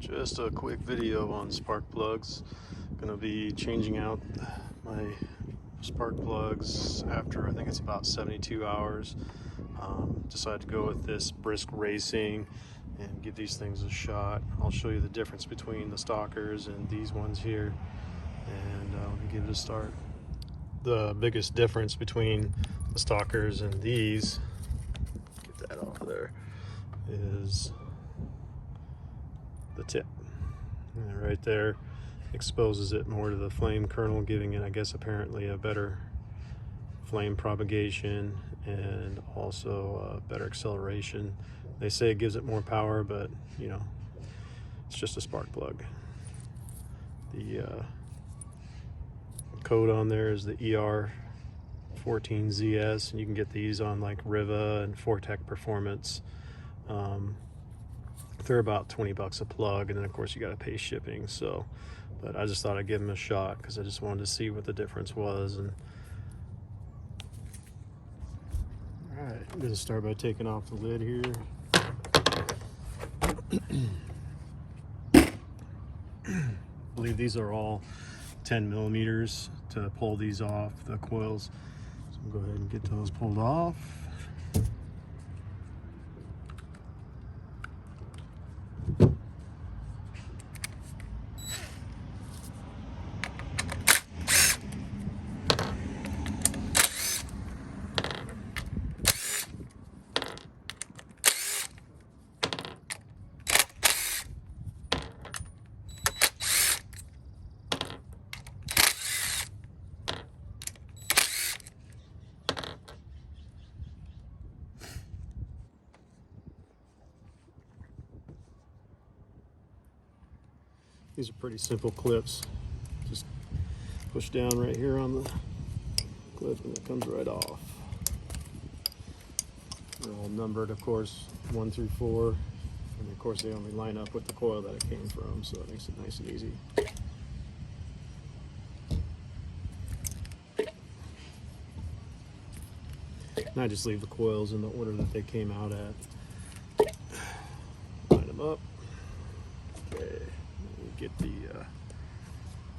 Just a quick video on spark plugs. Gonna be changing out my spark plugs after I think it's about 72 hours. Decided to go with this Brisk Racing and give these things a shot. I'll show you the difference between the stalkers and these ones here, and let me give it a start. The biggest difference between the stalkers and these, get that off of there, is the tip. And right there exposes it more to the flame kernel, giving it, I guess, apparently a better flame propagation and also better acceleration. They say it gives it more power, but you know, it's just a spark plug. The code on there is the ER14ZS, and you can get these on like Riva and Fortec Performance. They're about 20 bucks a plug, and then of course you got to pay shipping. So, but I just thought I'd give them a shot because I just wanted to see what the difference was. And all right, I'm going to start by taking off the lid here. I believe these are all 10 millimeters to pull these off, the coils. So I'll go ahead and get those pulled off. These are pretty simple clips. Just push down right here on the clip and it comes right off. They're all numbered, of course, 1 through 4. And of course they only line up with the coil that it came from, so it makes it nice and easy. And I just leave the coils in the order that they came out at. Line them up. Okay. Get the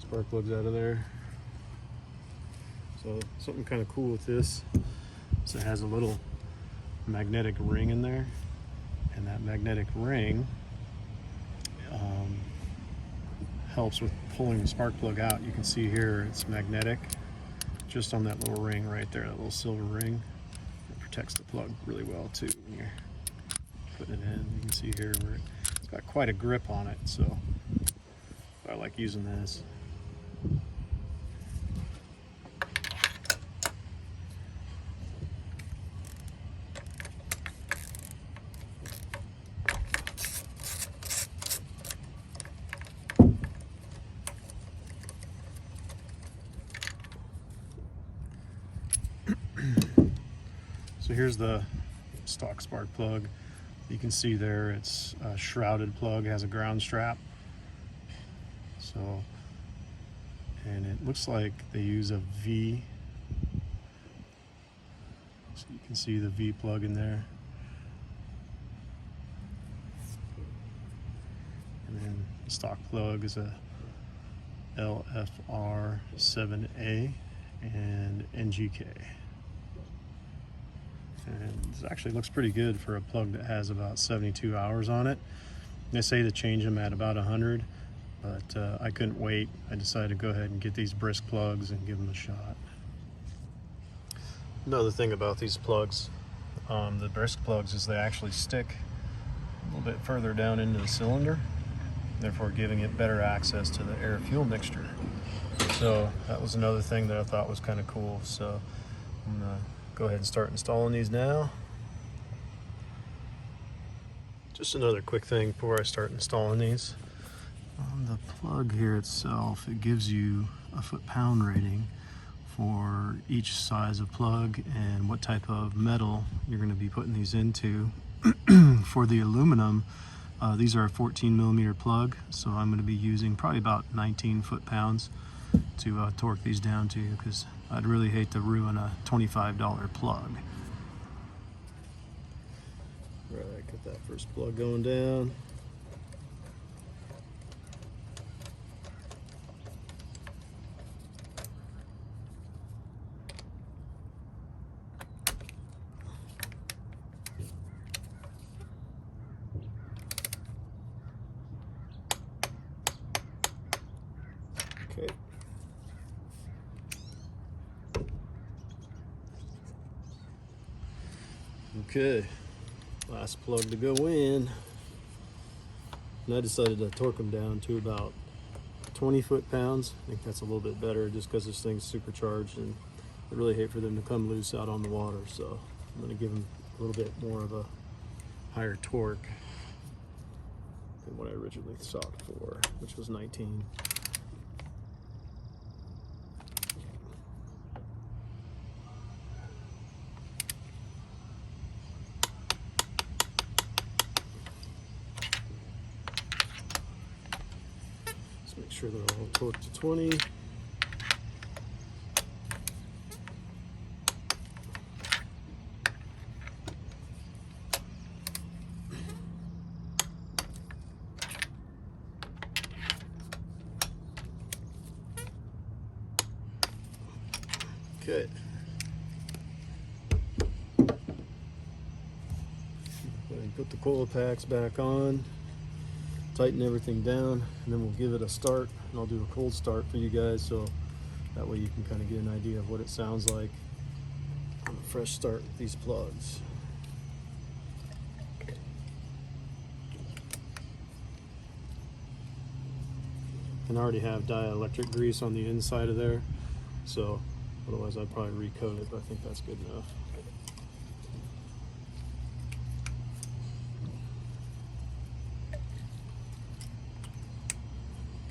spark plugs out of there. So something kind of cool with this is it has a little magnetic ring in there, and that magnetic ring helps with pulling the spark plug out. You can see here it's magnetic just on that little ring right there, that little silver ring. It protects the plug really well too when you're putting it in. You can see here where it's got quite a grip on it, so I like using this. So here's the stock spark plug. You can see there it's a shrouded plug, it has a ground strap. So, and it looks like they use a V. So you can see the V plug in there. And then the stock plug is a LFR7A and NGK. And this actually looks pretty good for a plug that has about 72 hours on it. They say to change them at about 100. But I couldn't wait. I decided to go ahead and get these Brisk plugs and give them a shot. Another thing about these plugs, the Brisk plugs, is they actually stick a little bit further down into the cylinder, therefore giving it better access to the air-fuel mixture. So that was another thing that I thought was kind of cool. So I'm gonna go ahead and start installing these now. Just another quick thing before I start installing these. On the plug here itself, it gives you a foot-pound rating for each size of plug and what type of metal you're going to be putting these into. For the aluminum, these are a 14 millimeter plug, so I'm going to be using probably about 19 foot-pounds to torque these down to, because I'd really hate to ruin a $25 plug. Right, get that first plug going down. Okay. Okay, last plug to go in. And I decided to torque them down to about 20 foot-pounds. I think that's a little bit better just because this thing's supercharged, and I really hate for them to come loose out on the water. So I'm going to give them a little bit more of a higher torque than what I originally sought for, which was 19. Let's make sure they're all torqued to 20. Okay. Put the coil packs back on, tighten everything down, and then we'll give it a start. And I'll do a cold start for you guys, so that way you can kind of get an idea of what it sounds like on a fresh start with these plugs. And I already have dielectric grease on the inside of there, so otherwise I'd probably recoat it, but I think that's good enough.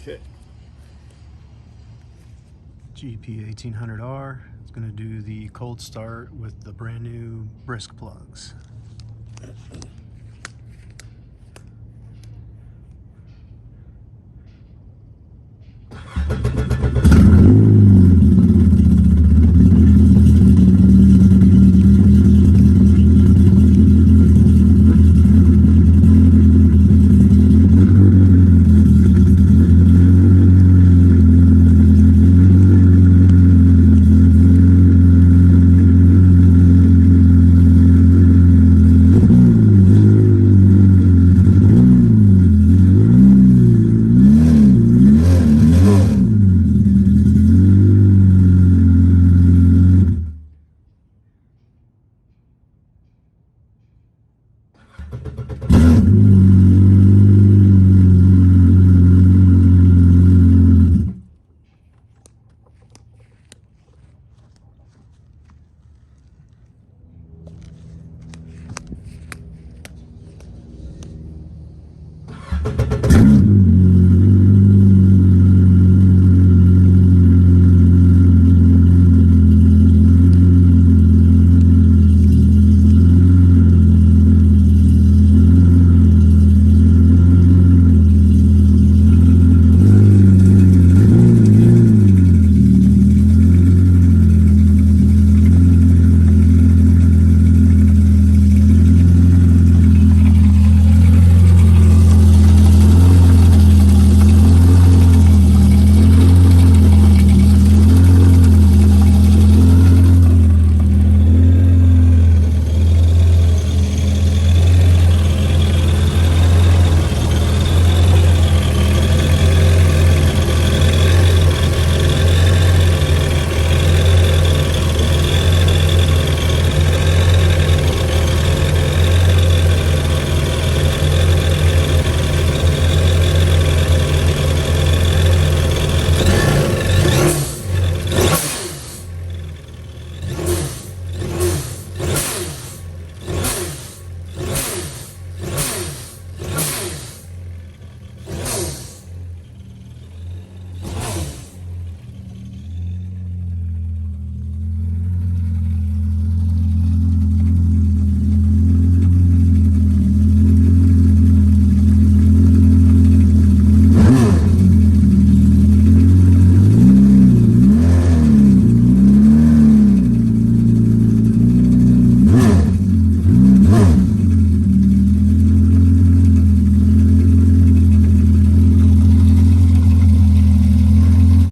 Okay. GP1800R is going to do the cold start with the brand new Brisk plugs.